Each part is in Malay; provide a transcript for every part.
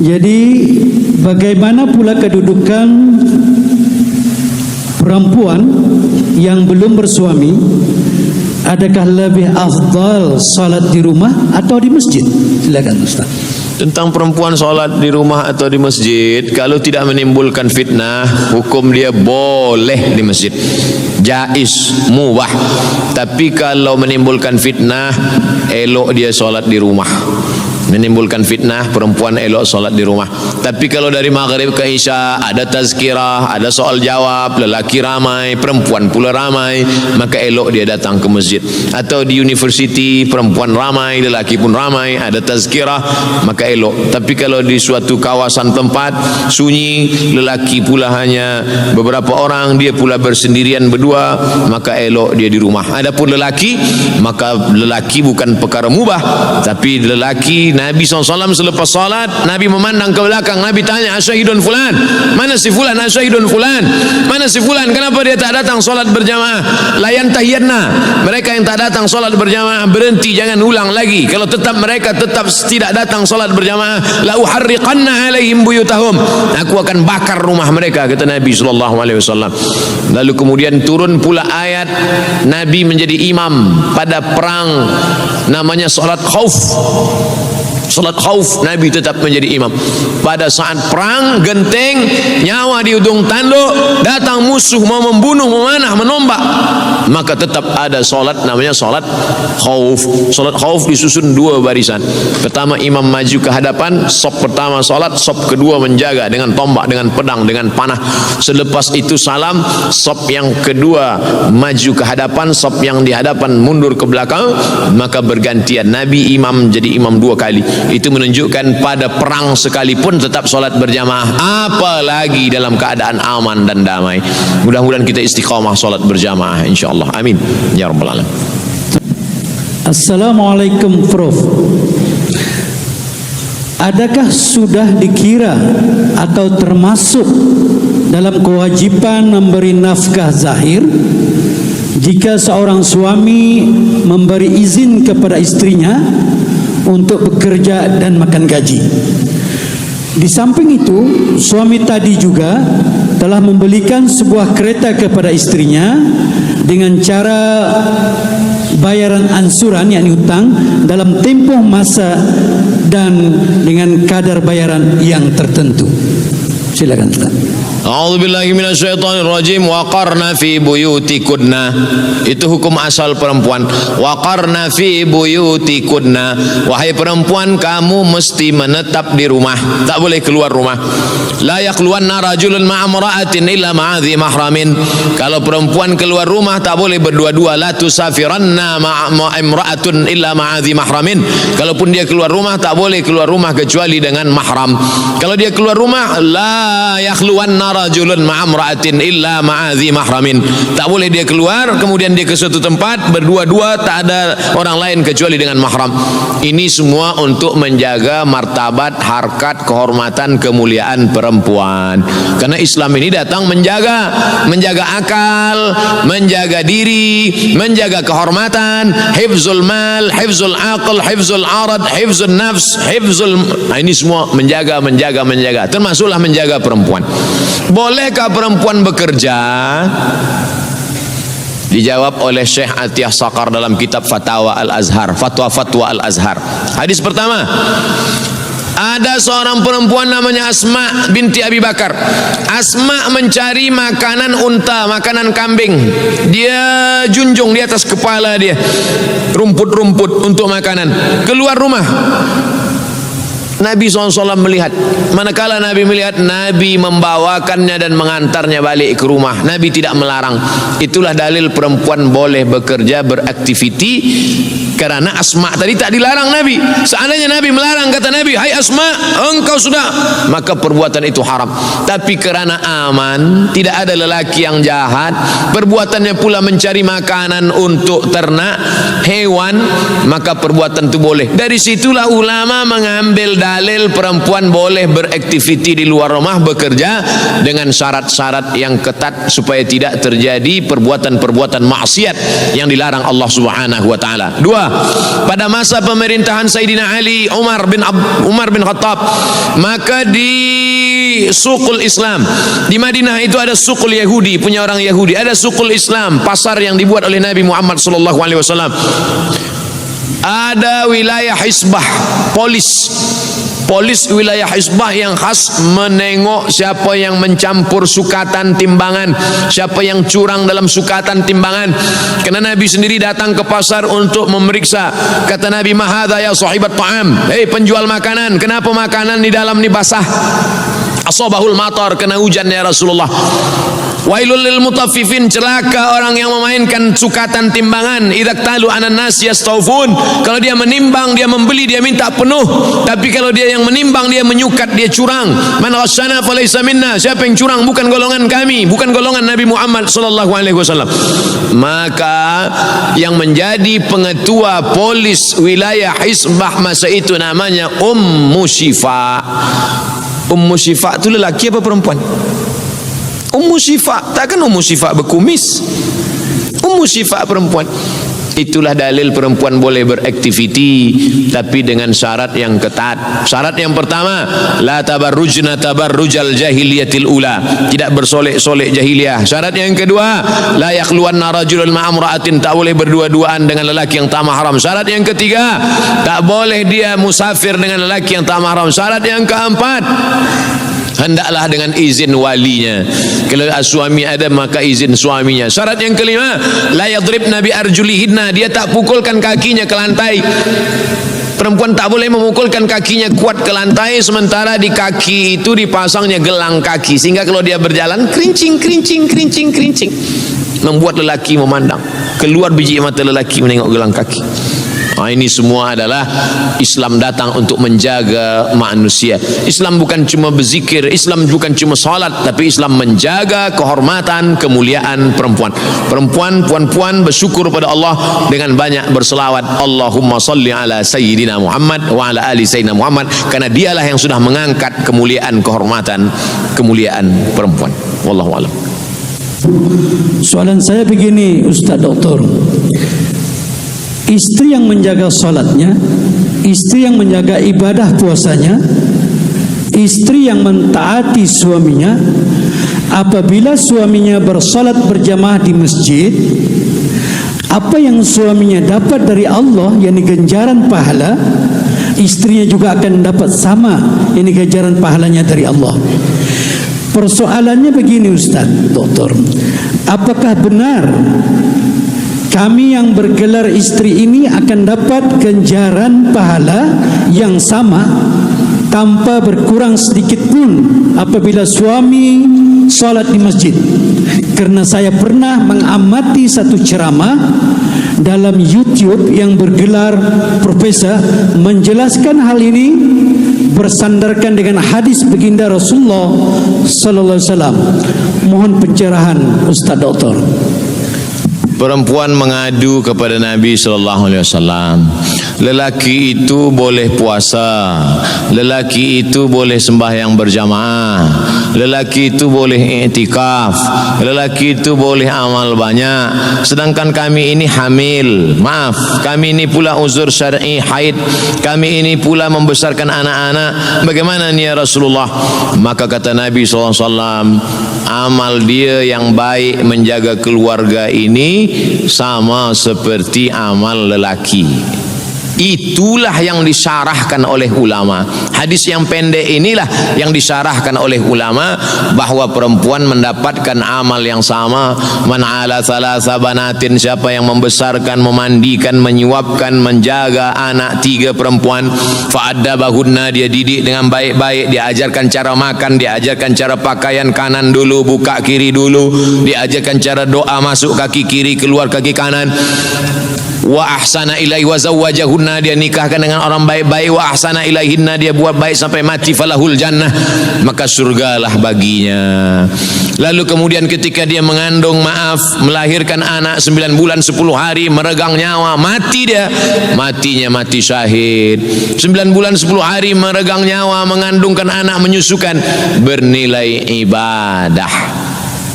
Jadi bagaimana pula kedudukan perempuan yang belum bersuami? Adakah lebih afdal salat di rumah atau di masjid? Silakan Ustaz. Tentang perempuan solat di rumah atau di masjid, kalau tidak menimbulkan fitnah, hukum dia boleh di masjid, jaiz, mubah. Tapi kalau menimbulkan fitnah, elok dia solat di rumah. Menimbulkan fitnah, perempuan elok solat di rumah. Tapi kalau dari maghrib ke isya ada tazkirah, ada soal jawab, lelaki ramai, perempuan pula ramai, maka elok dia datang ke masjid. Atau di universiti, perempuan ramai, lelaki pun ramai, ada tazkirah, maka elok. Tapi kalau di suatu kawasan tempat sunyi, lelaki pula hanya beberapa orang, dia pula bersendirian berdua, maka elok dia di rumah. Adapun lelaki, maka lelaki bukan perkara mubah, tapi lelaki, Nabi SAW selepas salat, Nabi memandang ke belakang, Nabi tanya, asyahidun fulan, mana si fulan, asyahidun fulan, mana si fulan, kenapa dia tak datang salat berjamaah? Layan tahiyadna, mereka yang tak datang salat berjamaah berhenti, jangan ulang lagi. Kalau tetap mereka tetap tidak datang salat berjamaah, la uharriqanna alaihim buyutahum, aku akan bakar rumah mereka, kata Nabi SAW. Lalu kemudian turun pula ayat, Nabi menjadi imam pada perang namanya salat khauf. Salat khauf, Nabi tetap menjadi imam. Pada saat perang, genting, nyawa di ujung tanduk, datang musuh mau membunuh, memanah, menombak, maka tetap ada salat namanya salat khauf. Salat khauf disusun dua barisan. Pertama imam maju ke hadapan, sop pertama salat, sop kedua menjaga dengan tombak, dengan pedang, dengan panah. Selepas itu salam, sop yang kedua maju ke hadapan, sop yang di hadapan mundur ke belakang, maka bergantian. Nabi imam jadi imam dua kali. Itu menunjukkan pada perang sekalipun tetap solat berjamaah, apalagi dalam keadaan aman dan damai. Mudah-mudahan kita istiqamah solat berjamaah insyaallah, amin ya rabbal alamin. Assalamualaikum Prof. Adakah sudah dikira atau termasuk dalam kewajiban memberi nafkah zahir jika seorang suami memberi izin kepada istrinya untuk bekerja dan makan gaji? Di samping itu, suami tadi juga telah membelikan sebuah kereta kepada istrinya dengan cara bayaran ansuran, yakni hutang, dalam tempoh masa dan dengan kadar bayaran yang tertentu. Silakan Ustaz. A'udzubillahi minasyaitonirrajim. Waqarna fi buyutikunna, itu hukum asal perempuan. Waqarna fi buyutikunna, wahai perempuan, kamu mesti menetap di rumah, tak boleh keluar rumah. La yaqluwanna rajulun ma'amra'atin illa ma'adhi mahramin, kalau perempuan keluar rumah tak boleh berdua-dua. La tusafiranna ma'imra'atun illa ma'adhi mahramin, kalaupun dia keluar rumah tak boleh keluar rumah kecuali dengan mahram. Kalau dia keluar rumah, la yakhluwanna rajulun ma'amra'atin illa ma'adhi mahramin, tak boleh dia keluar kemudian dia ke suatu tempat berdua-dua, tak ada orang lain kecuali dengan mahram. Ini semua untuk menjaga martabat, harkat, kehormatan, kemuliaan perempuan. Karena Islam ini datang menjaga akal, menjaga diri, menjaga kehormatan, hifzul mal, hifzul aql, hifzul arad, hifzul nafs, hifzul, ini semua menjaga, termasuklah menjaga perempuan. Bolehkah perempuan bekerja? Dijawab oleh Syekh Atiyah Saqar dalam kitab Fatwa Al-Azhar, Fatwa Al-Azhar. Hadis pertama, ada seorang perempuan namanya Asma binti Abi Bakar. Asma mencari makanan unta, makanan kambing. Dia junjung di atas kepala dia rumput-rumput untuk makanan. Keluar rumah, Nabi SAW melihat. Manakala Nabi melihat, Nabi membawakannya dan mengantarnya balik ke rumah. Nabi tidak melarang. Itulah dalil perempuan boleh bekerja, beraktiviti, karena Asma tadi tak dilarang Nabi. Seandainya Nabi melarang, kata Nabi, hai Asma, engkau sudah, maka perbuatan itu haram. Tapi kerana aman, tidak ada lelaki yang jahat, perbuatannya pula mencari makanan untuk ternak, hewan, maka perbuatan itu boleh. Dari situlah ulama mengambil dalil perempuan boleh beraktiviti di luar rumah, bekerja dengan syarat-syarat yang ketat supaya tidak terjadi perbuatan-perbuatan maksiat yang dilarang Allah Subhanahu wa taala. Dua, Rasulullah pada masa pemerintahan Sayyidina Ali Umar bin Khattab, maka di Suqul Islam di Madinah itu ada Suqul Yahudi, punya orang Yahudi, ada Suqul Islam, pasar yang dibuat oleh Nabi Muhammad sallallahu alaihi wasallam. Ada wilayah hisbah, polis wilayah hisbah yang khas menengok siapa yang mencampur sukatan timbangan, siapa yang curang dalam sukatan timbangan. Karena Nabi sendiri datang ke pasar untuk memeriksa. Kata Nabi, "Mahadha ya sahibat ta'am." Hei penjual makanan, kenapa makanan di dalam ni basah? Asabahul matar, kena hujan ya Rasulullah. Wailul lil mutaffifin, celaka orang yang memainkan sukatan timbangan. Idza talu anan nas yastawfun, kalau dia menimbang, dia membeli, dia minta penuh. Tapi kalau dia yang menimbang, dia menyukat, dia curang. Man ghasyana falaysa minna, siapa yang curang bukan golongan kami, bukan golongan Nabi Muhammad sallallahu alaihi wasallam. Maka yang menjadi pengetua polis wilayah hisbah masa itu namanya Ummu Syifa. Ummu Syifa itu lelaki apa perempuan? Ummu Syifa, takkan Ummu Syifa berkumis? Ummu Syifa perempuan. Itulah dalil perempuan boleh beraktiviti, tapi dengan syarat yang ketat. Syarat yang pertama, la tabarrujna tabarrujal jahiliyatil ula, tidak bersolek-solek jahiliyah. Syarat yang kedua, la yakhluwanna rajulun ma'amra'atin, tak boleh berdua-duaan dengan lelaki yang tak mahram. Syarat yang ketiga, tak boleh dia musafir dengan lelaki yang tak mahram. Syarat yang keempat, hendaklah dengan izin walinya. Kalau suami ada, maka izin suaminya. Syarat yang kelima, la yadribna bi arjulihinna, dia tak pukulkan kakinya ke lantai. Perempuan tak boleh memukulkan kakinya kuat ke lantai, sementara di kaki itu dipasangnya gelang kaki, sehingga kalau dia berjalan kerincing, membuat lelaki memandang, keluar biji mata lelaki menengok gelang kaki. Ini semua adalah Islam datang untuk menjaga manusia. Islam bukan cuma berzikir, Islam bukan cuma salat, tapi Islam menjaga kehormatan, kemuliaan perempuan. Puan-puan bersyukur pada Allah dengan banyak berselawat, Allahumma salli ala Sayyidina Muhammad wa ala ali Sayyidina Muhammad, karena dialah yang sudah mengangkat kemuliaan, kehormatan, kemuliaan perempuan. Wallahu a'lam. Soalan saya begini, Ustaz Doktor. Istri yang menjaga salatnya, istri yang menjaga ibadah puasanya, istri yang mentaati suaminya, apabila suaminya bersalat berjamaah di masjid, apa yang suaminya dapat dari Allah, yakni ganjaran pahala, istrinya juga akan dapat sama, yakni ganjaran pahalanya dari Allah. Persoalannya begini Ustaz Doktor, apakah benar kami yang bergelar istri ini akan dapat ganjaran pahala yang sama tanpa berkurang sedikit pun apabila suami salat di masjid? Karena saya pernah mengamati satu ceramah dalam YouTube yang bergelar Profesor menjelaskan hal ini bersandarkan dengan hadis baginda Rasulullah sallallahu alaihi wasallam. Mohon pencerahan Ustaz Doktor. Perempuan mengadu kepada Nabi sallallahu alaihi wasallam, lelaki itu boleh puasa, lelaki itu boleh sembahyang berjamaah, lelaki itu boleh i'tikaf, lelaki itu boleh amal banyak, sedangkan kami ini hamil, maaf, kami ini pula uzur syar'i haid, kami ini pula membesarkan anak-anak, bagaimana ni ya Rasulullah? Maka kata Nabi sallallahu alaihi wasallam, amal dia yang baik menjaga keluarga ini sama seperti amal lelaki. Itulah yang disyarahkan oleh ulama. Hadis yang pendek inilah yang disyarahkan oleh ulama, bahwa perempuan mendapatkan amal yang sama. Man ala thalatha banatin, siapa yang membesarkan, memandikan, menyuapkan, menjaga anak 3 perempuan, fa'addabahunna, dia didik dengan baik-baik, diajarkan cara makan, diajarkan cara pakaian, kanan dulu, buka kiri dulu, diajarkan cara doa, masuk kaki kiri, keluar kaki kanan. Wa ahsana ilaihi wa zawwajahunna, dia nikahkan dengan orang baik-baik. Wa ahsana ilaihinna, dia buat baik sampai mati, falahul jannah, maka surgalah baginya. Lalu kemudian ketika dia mengandung, maaf, melahirkan anak 9 bulan 10 hari, meregang nyawa, mati dia, matinya mati syahid. 9 bulan 10 hari meregang nyawa, mengandungkan anak, menyusukan, bernilai ibadah,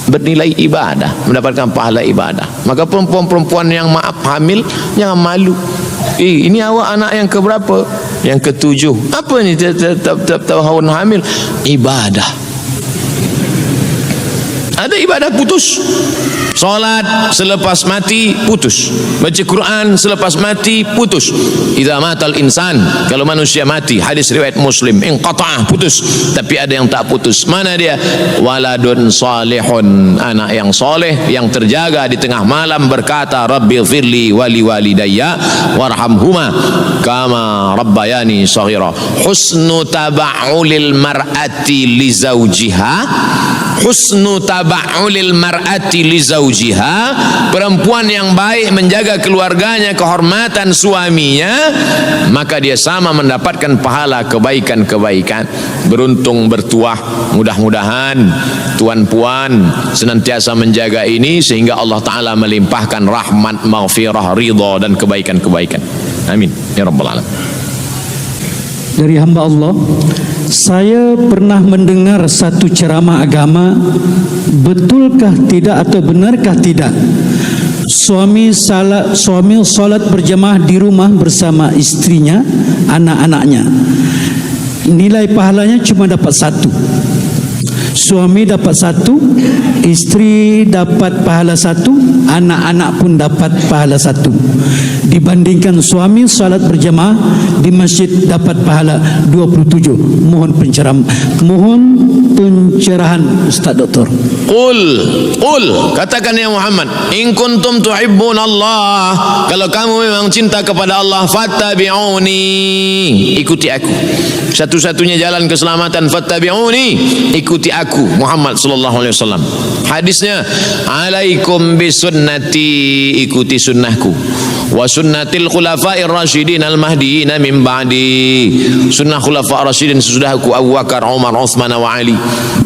bernilai ibadah, mendapatkan pahala ibadah. Maka perempuan-perempuan yang maaf hamil, jangan malu. ini awak anak yang keberapa? Yang ketujuh. Apa ni tahun hamil? Ibadah. Ada ibadah putus. Salat selepas mati putus. Baca Quran selepas mati putus. Idza matal insan, kalau manusia mati, hadis riwayat Muslim, inqata'ah, putus. Tapi ada yang tak putus. Mana dia? Waladun salihun, anak yang soleh yang terjaga di tengah malam berkata, Rabbighfirli wali walidayya warhamhuma kama rabbayani shaghira. Husnu taba'ulil mar'ati li zawjiha, husnu taba'ulil mar'ati li zawjiha, perempuan yang baik menjaga keluarganya, kehormatan suaminya, maka dia sama mendapatkan pahala kebaikan-kebaikan. Beruntung bertuah. Mudah-mudahan tuan puan senantiasa menjaga ini sehingga Allah Ta'ala melimpahkan rahmat, maghfirah, ridha dan kebaikan-kebaikan. Amin ya rabbal alamin. Dari hamba Allah, saya pernah mendengar satu ceramah agama, betulkah tidak atau benarkah tidak suami salat berjamaah di rumah bersama istrinya, anak-anaknya, nilai pahalanya cuma dapat satu. Suami dapat satu, istri dapat pahala satu, anak-anak pun dapat pahala satu. Dibandingkan suami salat berjamaah di masjid dapat pahala 27. Mohon pencerahan Ustaz Doktor. Qul, katakan ya Muhammad, in kuntum tuhibbun Allah, kalau kamu memang cinta kepada Allah, fattabi'uni, ikuti aku. Satu-satunya jalan keselamatan, fattabi'uni, ikuti aku Muhammad sallallahu alaihi wasallam. Hadisnya, alaikum bisunnati, ikuti sunnahku, wa sunnatil khulafa'ir rasyidin al-mahdiyyin min ba'di, sunnah khulafa' rasyidin sesudahku, Abu Bakar, Umar, Uthman wa Ali,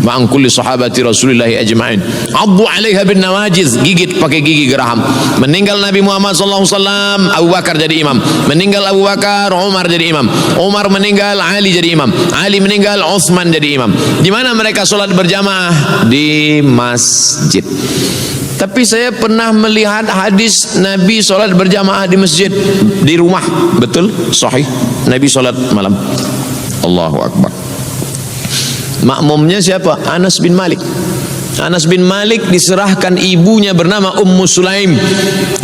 ma'an kulli sahabati Rasulillah ajma'in. Addu 'alaiha bin nawajiz, gigit pakai gigi geraham. Meninggal Nabi Muhammad sallallahu alaihi wasallam, Abu Bakar jadi imam. Meninggal Abu Bakar, Umar jadi imam. Umar meninggal, Ali jadi imam. Ali meninggal, Uthman jadi imam. Di mana mereka salat berjamaah? Di masjid. Tapi saya pernah melihat hadis Nabi salat berjamaah di masjid, di rumah. Betul? Sahih. Nabi salat malam. Allahu Akbar. Makmumnya siapa? Anas bin Malik. Anas bin Malik diserahkan ibunya bernama Ummu Sulaim.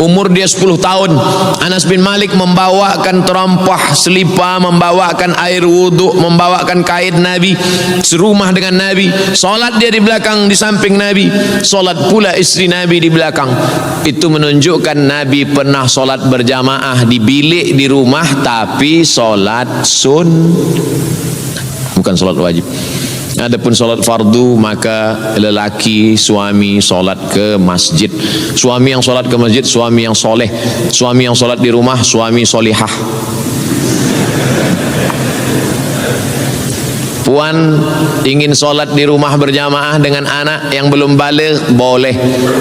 Umur dia 10 tahun. Anas bin Malik membawakan terompah selipar, membawakan air wuduk, membawakan kain Nabi, serumah dengan Nabi. Solat dia di belakang, di samping Nabi. Solat pula istri Nabi di belakang. Itu menunjukkan Nabi pernah solat berjamaah di bilik di rumah, tapi solat bukan solat wajib. Adapun solat fardu, maka lelaki suami solat ke masjid. Suami yang solat ke masjid, suami yang soleh. Suami yang solat di rumah, suami solihah. Puan ingin solat di rumah berjamaah dengan anak yang belum baligh, boleh.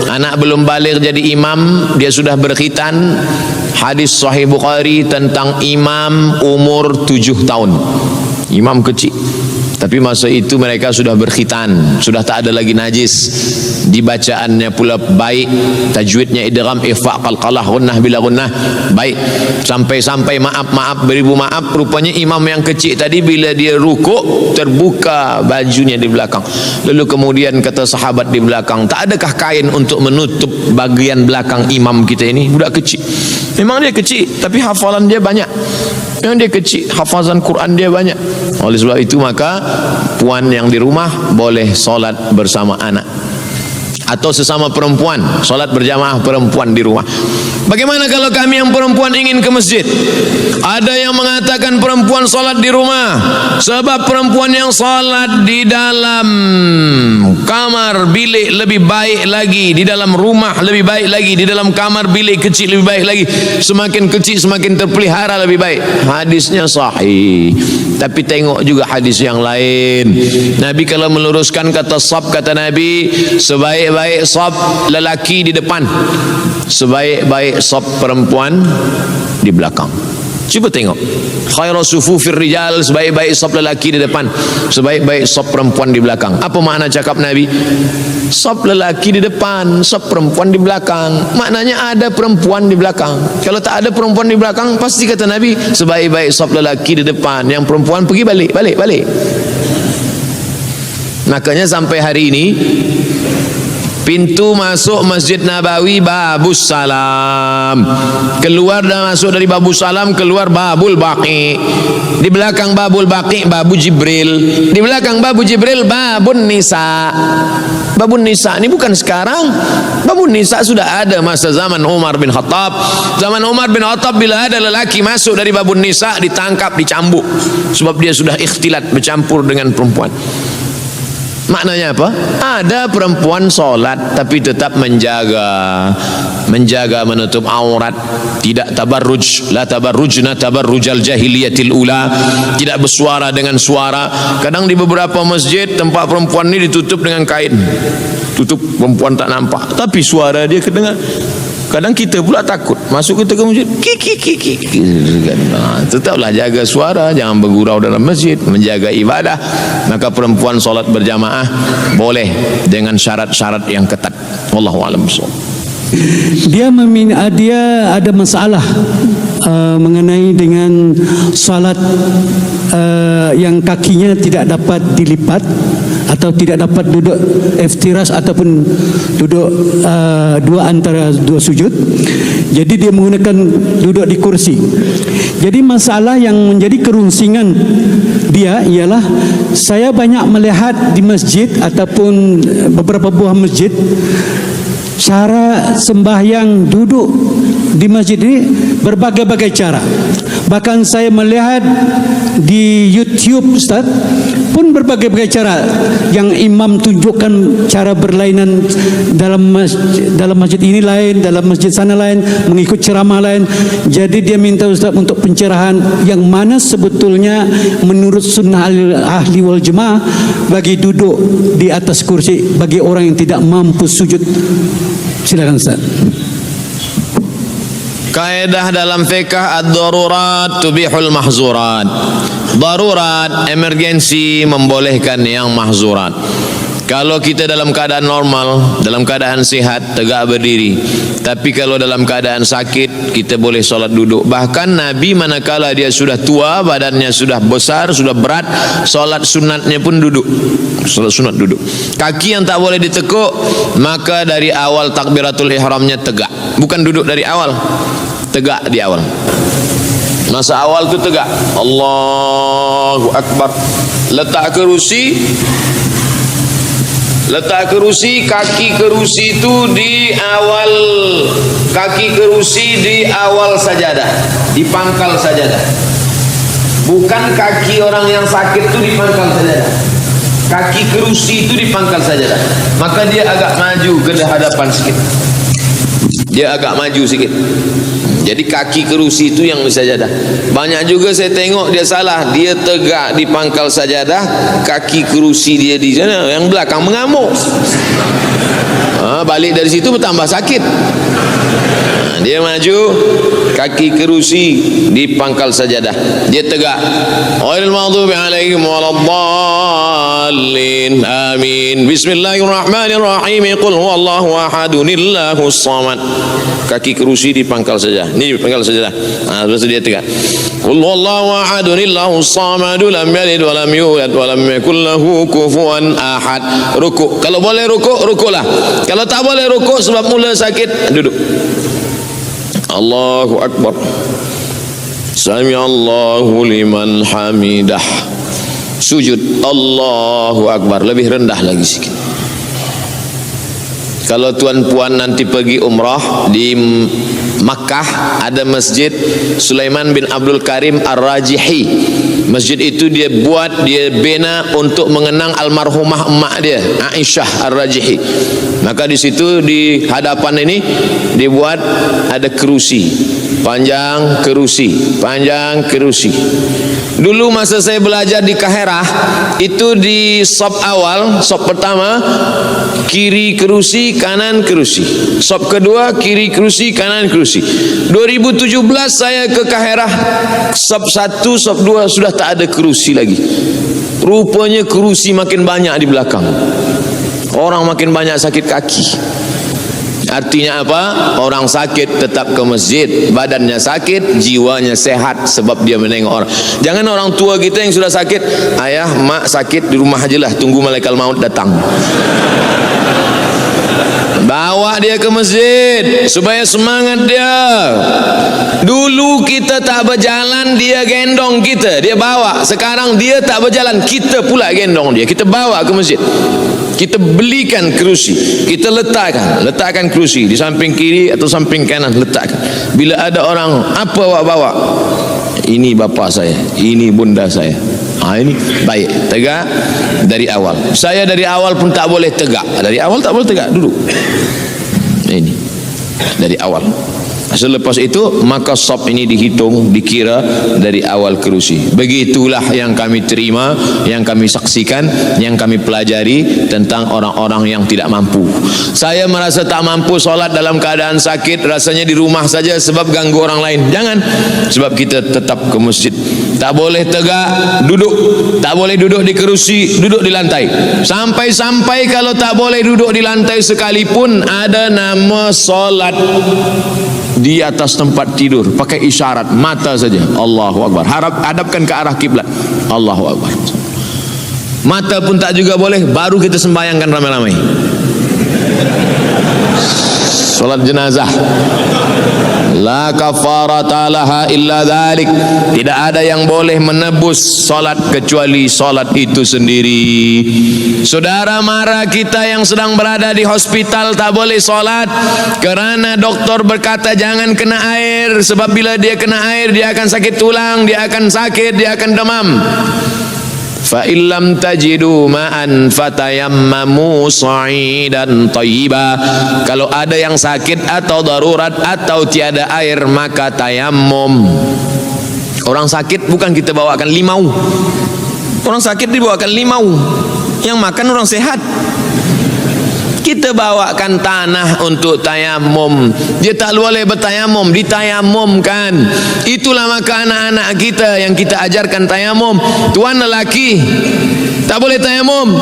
Anak belum baligh jadi imam, dia sudah berkhitan. Hadis Sahih Bukhari tentang imam umur 7 tahun. Imam kecil. Tapi masa itu mereka sudah berkhitan, sudah tak ada lagi najis. Dibacaannya pula baik, tajwidnya idgham, ikhfa, qalqalah, gunnah bila gunnah, baik. Sampai-sampai maaf beribu maaf, rupanya imam yang kecil tadi bila dia rukuk terbuka bajunya di belakang. Lalu kemudian kata sahabat di belakang, tak adakah kain untuk menutup bagian belakang imam kita ini? Budak kecil. Memang dia kecil, tapi hafalan dia banyak. Yang dia kecil, hafazan Quran dia banyak. Oleh sebab itu maka puan yang di rumah boleh solat bersama anak, atau sesama perempuan solat berjamaah perempuan di rumah. Bagaimana kalau kami yang perempuan ingin ke masjid? Ada yang mengatakan perempuan solat di rumah, sebab perempuan yang solat di dalam kamar bilik lebih baik lagi, di dalam rumah lebih baik lagi, di dalam kamar bilik kecil lebih baik lagi. Semakin kecil semakin terpelihara lebih baik. Hadisnya sahih. Tapi tengok juga hadis yang lain. Nabi kalau meluruskan kata saf, kata Nabi, sebaik-baik saf lelaki di depan, sebaik-baik saf perempuan di belakang. Cuba tengok, khairu sufufir rijal, sebaik-baik saf lelaki di depan, sebaik-baik saf perempuan di belakang. Apa makna cakap Nabi? Saf lelaki di depan, saf perempuan di belakang. Maknanya ada perempuan di belakang. Kalau tak ada perempuan di belakang, pasti kata Nabi, sebaik-baik saf lelaki di depan, yang perempuan pergi balik. Makanya sampai hari ini pintu masuk Masjid Nabawi Babus Salam, keluar dan masuk dari Babus Salam, keluar Babul Baqi. Di belakang Babul Baqi Babu Jibril, di belakang Babu Jibril Babun Nisa. Babun Nisa ini bukan sekarang, Babun Nisa sudah ada masa zaman Umar bin Khattab. Zaman Umar bin Khattab, bila ada lelaki masuk dari Babun Nisa, ditangkap, dicambuk, sebab dia sudah ikhtilat, bercampur dengan perempuan. Maknanya apa? Ada perempuan solat tapi tetap menjaga menutup aurat, tidak tabarruj, la tabarrujna tabarrujal jahiliyatil ula, tidak bersuara dengan suara. Kadang di beberapa masjid tempat perempuan ini ditutup dengan kain, tutup, perempuan tak nampak, tapi suara dia kedengar. Kadang kita pula takut masuk kita ke masjid, tetaplah jaga suara, jangan bergurau dalam masjid, menjaga ibadah. Maka perempuan solat berjamaah boleh dengan syarat-syarat yang ketat. Wallahu a'lam bishawab. Dia ada masalah mengenai dengan salat yang kakinya tidak dapat dilipat atau tidak dapat duduk iftiras ataupun duduk antara dua sujud. Jadi dia menggunakan duduk di kursi. Jadi masalah yang menjadi kerunsingan dia ialah, saya banyak melihat di masjid ataupun beberapa buah masjid, cara sembahyang duduk di masjid ini berbagai-bagai cara. Bahkan saya melihat di YouTube, Ustaz, pun berbagai-bagai cara yang imam tunjukkan cara berlainan dalam masjid ini lain, dalam masjid sana lain, mengikut ceramah lain. Jadi dia minta Ustaz untuk pencerahan yang mana sebetulnya menurut sunnah ahli wal jemaah bagi duduk di atas kursi bagi orang yang tidak mampu sujud. Silakan Ustaz. Kaedah dalam fiqh ad-darurat tubihul mahzurat. Darurat, emergensi, membolehkan yang mahzurat. Kalau kita dalam keadaan normal, dalam keadaan sihat, tegak berdiri. Tapi kalau dalam keadaan sakit, kita boleh solat duduk. Bahkan Nabi manakala dia sudah tua, badannya sudah besar, sudah berat, solat sunatnya pun duduk. Solat sunat duduk. Kaki yang tak boleh ditekuk, maka dari awal takbiratul ihramnya tegak. Bukan duduk dari awal, tegak di awal. Masa awal tu tegak, Allahu Akbar. Letak kerusi, kaki kerusi itu di awal, kaki kerusi di awal sajadah, di pangkal sajadah. Bukan kaki orang yang sakit itu di pangkal sajadah, kaki kerusi itu di pangkal sajadah. Maka dia agak maju ke hadapan sikit, dia agak maju sikit. Jadi kaki kerusi itu yang sajadah. Banyak juga saya tengok dia salah, dia tegak di pangkal sajadah, kaki kerusi dia di sana, yang belakang mengamuk. Balik dari situ bertambah sakit. Dia maju, kaki kerusi di pangkal sajadah, dia tegak. Ghairil maghdubi alaihim waladdallin. Amin. Bismillahirrahmanirrahim. Qul huwallahu ahadunillahus samad. Kaki kerusi di pangkal sajadah. Ini di pangkal sajadah. Terus dia tegak. Qul huwallahu ahadunillahus samad, lam yalid wa lam yulad wa lam yakul lahu kufuwan ahad. Rukuk. Kalau boleh rukuk, rukuklah. Kalau tak boleh rukuk sebab mula sakit, duduk. Allahu Akbar. Sami Allahu liman hamidah. Sujud. Allahu Akbar. Lebih rendah lagi sikit. Kalau tuan puan nanti pergi umrah di Makkah, ada masjid Sulaiman bin Abdul Karim Ar-Rajihi. Masjid itu dia buat, dia bina untuk mengenang almarhumah emak dia, Aisyah Ar-Rajihi. Maka di situ di hadapan ini dibuat ada kerusi, panjang kerusi, panjang kerusi. Dulu masa saya belajar di Kaherah, itu di sop awal, sop pertama, kiri kerusi, kanan kerusi. Sop kedua, kiri kerusi, kanan kerusi. 2017 saya ke Kaherah, sop 1, sop 2 sudah tak ada kerusi lagi. Rupanya kerusi makin banyak di belakang. Orang makin banyak sakit kaki. Artinya apa? Orang sakit tetap ke masjid, badannya sakit, jiwanya sehat sebab dia menengok orang. Jangan orang tua kita yang sudah sakit, ayah, mak sakit di rumah ajalah, tunggu malaikat maut datang. Bawa dia ke masjid supaya semangat dia. Dulu kita tak berjalan, dia gendong kita, dia bawa. Sekarang dia tak berjalan, kita pula gendong dia, kita bawa ke masjid. Kita belikan kerusi, kita letakkan kerusi di samping kiri atau samping kanan, letakkan. Bila ada orang, apa awak bawa? Ini bapa saya, ini bunda saya. Ini baik, tegak dari awal. Saya dari awal pun tak boleh tegak. Dari awal tak boleh tegak, duduk. Ini dari awal. Selepas itu maka sop ini dihitung, dikira dari awal kerusi. Begitulah yang kami terima, yang kami saksikan, yang kami pelajari tentang orang-orang yang tidak mampu. Saya merasa tak mampu solat dalam keadaan sakit, rasanya di rumah saja sebab ganggu orang lain. Jangan, sebab kita tetap ke masjid. Tak boleh tegak, duduk. Tak boleh duduk di kerusi, duduk di lantai. Sampai-sampai kalau tak boleh duduk di lantai sekalipun, ada nama solat di atas tempat tidur, pakai isyarat mata saja, Allahu Akbar, hadapkan ke arah kiblat, Allahu Akbar. Mata pun tak juga boleh, baru kita sembahyangkan ramai-ramai. Salat jenazah, la kafarata laha illa dzalik. Tidak ada yang boleh menebus salat kecuali salat itu sendiri. Saudara mara kita yang sedang berada di hospital tak boleh salat kerana doktor berkata jangan kena air, sebab bila dia kena air dia akan sakit tulang, dia akan sakit, dia akan demam. Fa illam tajidu ma'an fatayammamu sa'idan thayyiba. Kalau ada yang sakit atau darurat atau tiada air, maka tayammum. Orang sakit bukan kita bawakan limau. Orang sakit dibawakan limau. Yang makan orang sehat. Kita bawakan tanah untuk tayamum. Dia tak boleh bertayamum, ditayamumkan. Itulah maka anak-anak kita yang kita ajarkan tayamum. Tuan lelaki tak boleh tayamum.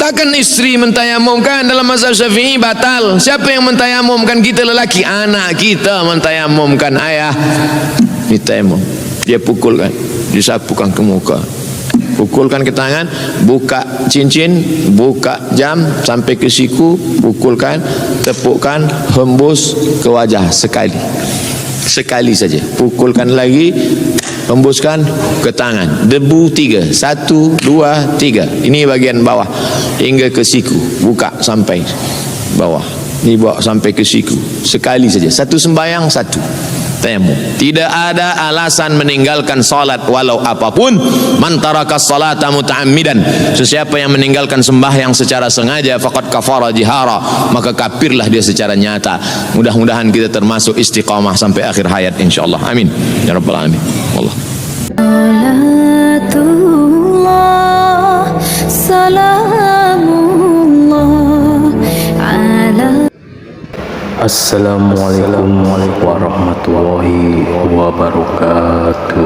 Takkan isteri mentayamumkan? Dalam mazhab Syafi'i batal. Siapa yang mentayamumkan? Kita lelaki. Anak kita mentayamumkan. Ayah ditayamum, dia pukulkan, disapukan ke muka, pukulkan ke tangan, buka cincin, buka jam sampai ke siku, pukulkan, tepukkan, hembus ke wajah sekali saja, pukulkan lagi, hembuskan ke tangan, debu 3, 1, 2, 3, ini bagian bawah hingga ke siku, buka sampai bawah, ini bawa sampai ke siku, sekali saja, satu sembahyang, satu tayamum. Tidak ada alasan meninggalkan salat walau apapun. Man taraka salata muta'ammidan, sesiapa yang meninggalkan sembahyang secara sengaja, faqad kafara jihara, maka kafirlah dia secara nyata. Mudah-mudahan kita termasuk istiqamah sampai akhir hayat insyaallah. Amin ya rabbal alamin. Wallah. Assalamualaikum warahmatullahi wabarakatuh.